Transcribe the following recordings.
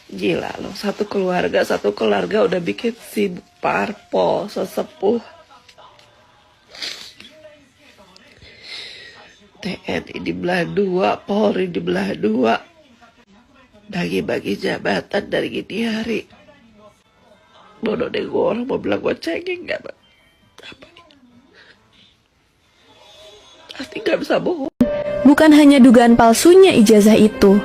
Gila loh, satu keluarga udah bikin sibuk parpol, sesepuh. TNI dibelah dua, Polri dibelah dua. Bagi-bagi jabatan dari gini hari. Bodoh deh gue, orang mau bilang gue cengeng gak, Bang? Apa ini? Pasti gak bisa bohong. Bukan hanya dugaan palsunya ijazah itu,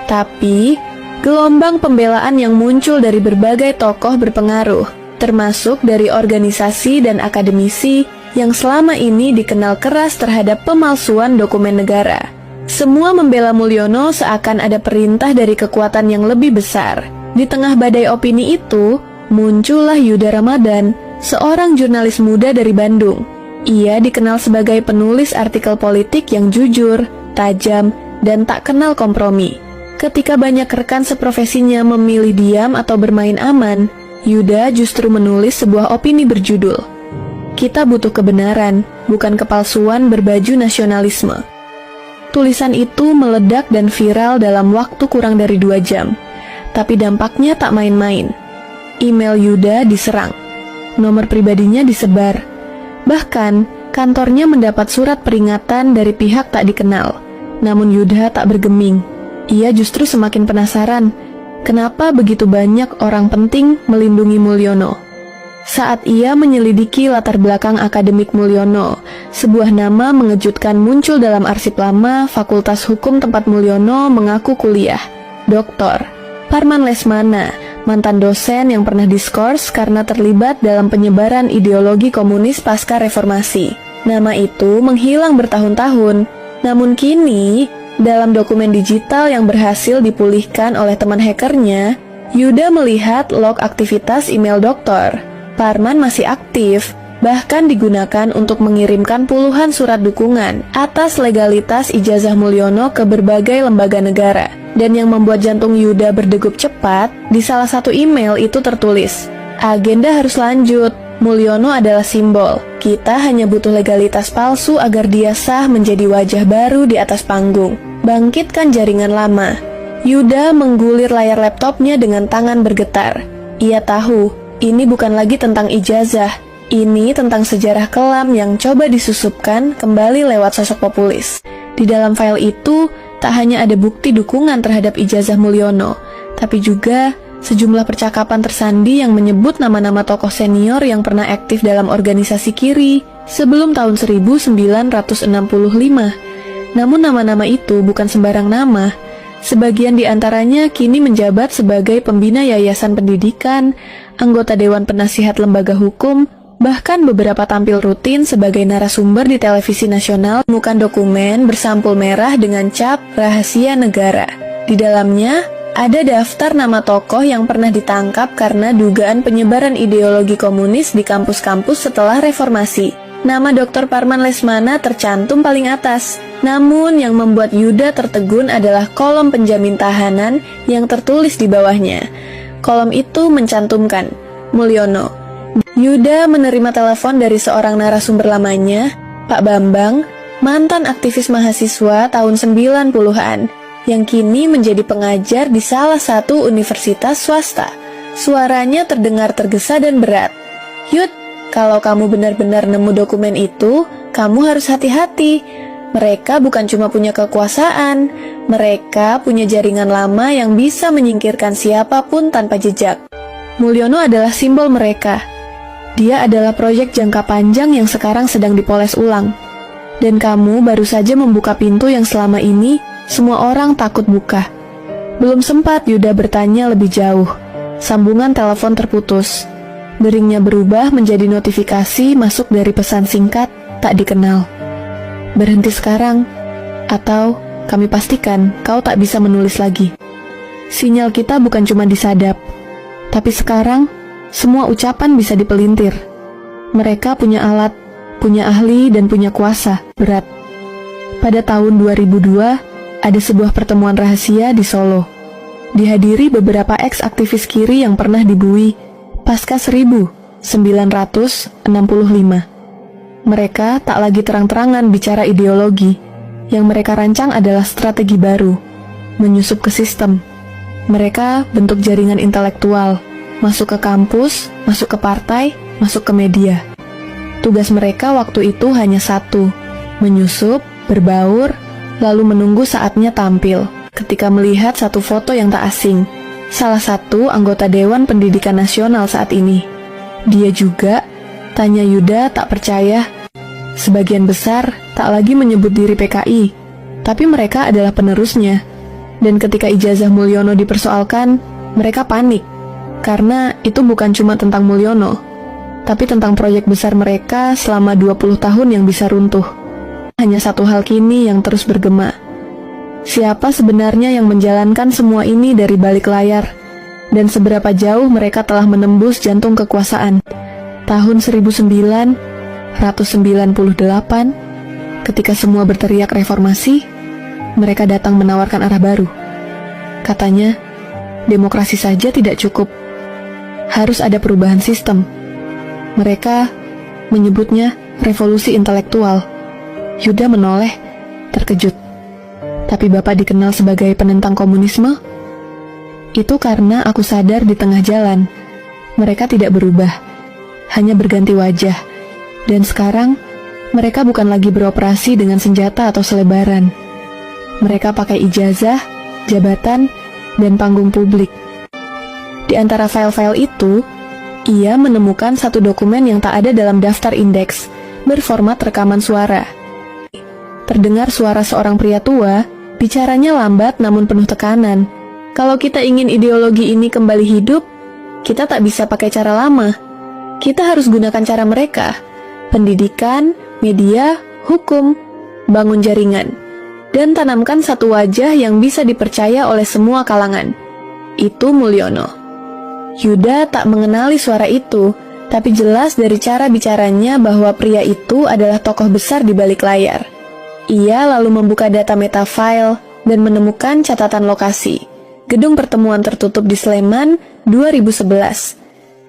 tapi gelombang pembelaan yang muncul dari berbagai tokoh berpengaruh, termasuk dari organisasi dan akademisi yang selama ini dikenal keras terhadap pemalsuan dokumen negara. Semua membela Mulyono seakan ada perintah dari kekuatan yang lebih besar. Di tengah badai opini itu, muncullah Yuda Ramadan, seorang jurnalis muda dari Bandung. Ia dikenal sebagai penulis artikel politik yang jujur, tajam, dan tak kenal kompromi. Ketika banyak rekan seprofesinya memilih diam atau bermain aman, Yuda justru menulis sebuah opini berjudul, "Kita butuh kebenaran, bukan kepalsuan berbaju nasionalisme." Tulisan itu meledak dan viral dalam waktu kurang dari 2 jam. Tapi dampaknya tak main-main. Email Yuda diserang, nomor pribadinya disebar. Bahkan, kantornya mendapat surat peringatan dari pihak tak dikenal. Namun Yuda tak bergeming. Ia justru semakin penasaran, kenapa begitu banyak orang penting melindungi Mulyono. Saat ia menyelidiki latar belakang akademik Mulyono, sebuah nama mengejutkan muncul dalam arsip lama Fakultas Hukum tempat Mulyono mengaku kuliah. Dr. Parman Lesmana, mantan dosen yang pernah diskors karena terlibat dalam penyebaran ideologi komunis pasca reformasi. Nama itu menghilang bertahun-tahun, namun kini, dalam dokumen digital yang berhasil dipulihkan oleh teman hackernya, Yuda melihat log aktivitas email doktor. Parman masih aktif, bahkan digunakan untuk mengirimkan puluhan surat dukungan atas legalitas ijazah Mulyono ke berbagai lembaga negara. Dan yang membuat jantung Yuda berdegup cepat, di salah satu email itu tertulis, "Agenda harus lanjut, Mulyono adalah simbol. Kita hanya butuh legalitas palsu agar dia sah menjadi wajah baru di atas panggung. Bangkitkan jaringan lama." Yuda menggulir layar laptopnya dengan tangan bergetar. Ia tahu, ini bukan lagi tentang ijazah, ini tentang sejarah kelam yang coba disusupkan kembali lewat sosok populis. Di dalam file itu, tak hanya ada bukti dukungan terhadap ijazah Mulyono, tapi juga sejumlah percakapan tersandi yang menyebut nama-nama tokoh senior yang pernah aktif dalam organisasi kiri sebelum tahun 1965. Namun nama-nama itu bukan sembarang nama. Sebagian di antaranya kini menjabat sebagai pembina yayasan pendidikan, anggota Dewan Penasihat Lembaga Hukum, bahkan beberapa tampil rutin sebagai narasumber di televisi nasional. Temukan dokumen bersampul merah dengan cap rahasia negara. Di dalamnya ada daftar nama tokoh yang pernah ditangkap karena dugaan penyebaran ideologi komunis di kampus-kampus setelah reformasi. Nama Dr. Parman Lesmana tercantum paling atas. Namun yang membuat Yuda tertegun adalah kolom penjamin tahanan yang tertulis di bawahnya. Kolom itu mencantumkan Mulyono. Yuda menerima telepon dari seorang narasumber lamanya, Pak Bambang, mantan aktivis mahasiswa tahun 90-an, yang kini menjadi pengajar di salah satu universitas swasta. Suaranya terdengar tergesa dan berat. "Yud, kalau kamu benar-benar nemu dokumen itu, kamu harus hati-hati. Mereka bukan cuma punya kekuasaan, mereka punya jaringan lama yang bisa menyingkirkan siapapun tanpa jejak. Mulyono adalah simbol mereka. Dia adalah proyek jangka panjang yang sekarang sedang dipoles ulang. Dan kamu baru saja membuka pintu yang selama ini semua orang takut buka." Belum sempat Yuda bertanya lebih jauh. Sambungan telepon terputus. Deringnya berubah menjadi notifikasi masuk dari pesan singkat tak dikenal. "Berhenti sekarang, atau kami pastikan kau tak bisa menulis lagi. Sinyal kita bukan cuma disadap, tapi sekarang semua ucapan bisa dipelintir. Mereka punya alat, punya ahli, dan punya kuasa berat." Pada tahun 2002, ada sebuah pertemuan rahasia di Solo. Dihadiri beberapa ex-aktivis kiri yang pernah dibui pasca 1965. Mereka tak lagi terang-terangan bicara ideologi. Yang mereka rancang adalah strategi baru, menyusup ke sistem. Mereka bentuk jaringan intelektual, masuk ke kampus, masuk ke partai, masuk ke media. Tugas mereka waktu itu hanya satu, menyusup, berbaur, lalu menunggu saatnya tampil. Ketika melihat satu foto yang tak asing, salah satu anggota Dewan Pendidikan Nasional saat ini. Dia juga, tanya Yuda tak percaya. Sebagian besar tak lagi menyebut diri PKI, tapi mereka adalah penerusnya. Dan ketika ijazah Mulyono dipersoalkan, mereka panik. Karena itu bukan cuma tentang Mulyono, tapi tentang proyek besar mereka selama 20 tahun yang bisa runtuh. Hanya satu hal kini yang terus bergema. Siapa sebenarnya yang menjalankan semua ini dari balik layar? Dan seberapa jauh mereka telah menembus jantung kekuasaan? Tahun 1998, ketika semua berteriak reformasi, mereka datang menawarkan arah baru. Katanya, demokrasi saja tidak cukup. Harus ada perubahan sistem. Mereka menyebutnya revolusi intelektual. Yuda menoleh, terkejut. Tapi Bapak dikenal sebagai penentang komunisme? Itu karena aku sadar di tengah jalan, mereka tidak berubah, hanya berganti wajah. Dan sekarang, mereka bukan lagi beroperasi dengan senjata atau selebaran. Mereka pakai ijazah, jabatan, dan panggung publik. Di antara file-file itu, ia menemukan satu dokumen yang tak ada dalam daftar indeks, berformat rekaman suara. Terdengar suara seorang pria tua, bicaranya lambat namun penuh tekanan. Kalau kita ingin ideologi ini kembali hidup, kita tak bisa pakai cara lama. Kita harus gunakan cara mereka. Pendidikan, media, hukum, bangun jaringan. Dan tanamkan satu wajah yang bisa dipercaya oleh semua kalangan. Itu Mulyono. Yuda tak mengenali suara itu, tapi jelas dari cara bicaranya bahwa pria itu adalah tokoh besar di balik layar. Ia lalu membuka data metafile dan menemukan catatan lokasi. Gedung pertemuan tertutup di Sleman, 2011.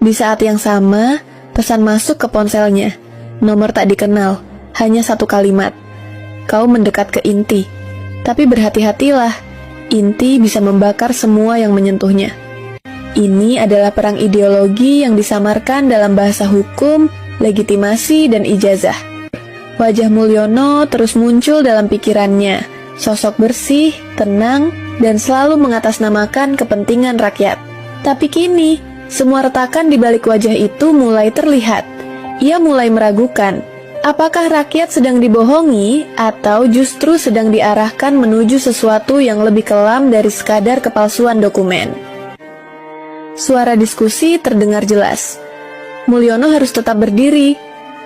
Di saat yang sama, pesan masuk ke ponselnya. Nomor tak dikenal, hanya satu kalimat. Kau mendekat ke inti, tapi berhati-hatilah, inti bisa membakar semua yang menyentuhnya. Ini adalah perang ideologi yang disamarkan dalam bahasa hukum, legitimasi, dan ijazah. Wajah Mulyono terus muncul dalam pikirannya, sosok bersih, tenang, dan selalu mengatasnamakan kepentingan rakyat. Tapi kini, semua retakan di balik wajah itu mulai terlihat. Ia mulai meragukan, apakah rakyat sedang dibohongi atau justru sedang diarahkan menuju sesuatu yang lebih kelam dari sekadar kepalsuan dokumen. Suara diskusi terdengar jelas. Mulyono harus tetap berdiri.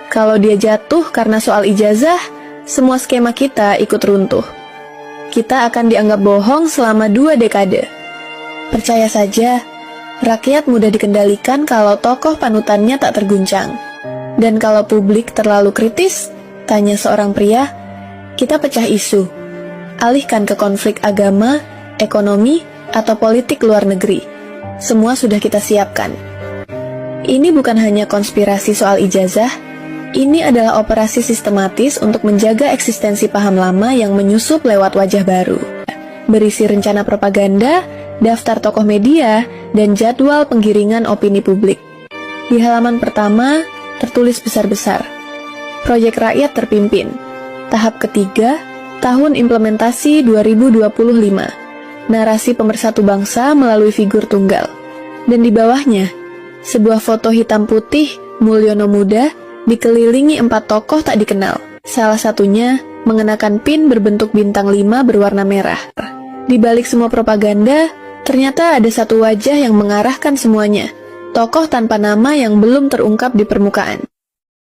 Kalau dia jatuh karena soal ijazah, semua skema kita ikut runtuh. Kita akan dianggap bohong selama 2 dekade. Percaya saja, rakyat mudah dikendalikan kalau tokoh panutannya tak terguncang. Dan kalau publik terlalu kritis, tanya seorang pria, kita pecah isu. Alihkan ke konflik agama, ekonomi, atau politik luar negeri. Semua sudah kita siapkan. Ini bukan hanya konspirasi soal ijazah, ini adalah operasi sistematis untuk menjaga eksistensi paham lama yang menyusup lewat wajah baru. Berisi rencana propaganda, daftar tokoh media, dan jadwal penggiringan opini publik. Di halaman pertama, tertulis besar-besar, Proyek Rakyat Terpimpin, tahap ketiga, tahun implementasi 2025, narasi pemersatu bangsa melalui figur tunggal. Dan di bawahnya, sebuah foto hitam putih Mulyono muda dikelilingi 4 tokoh tak dikenal. Salah satunya mengenakan pin berbentuk bintang 5 berwarna merah. Di balik semua propaganda, ternyata ada satu wajah yang mengarahkan semuanya. Tokoh tanpa nama yang belum terungkap di permukaan.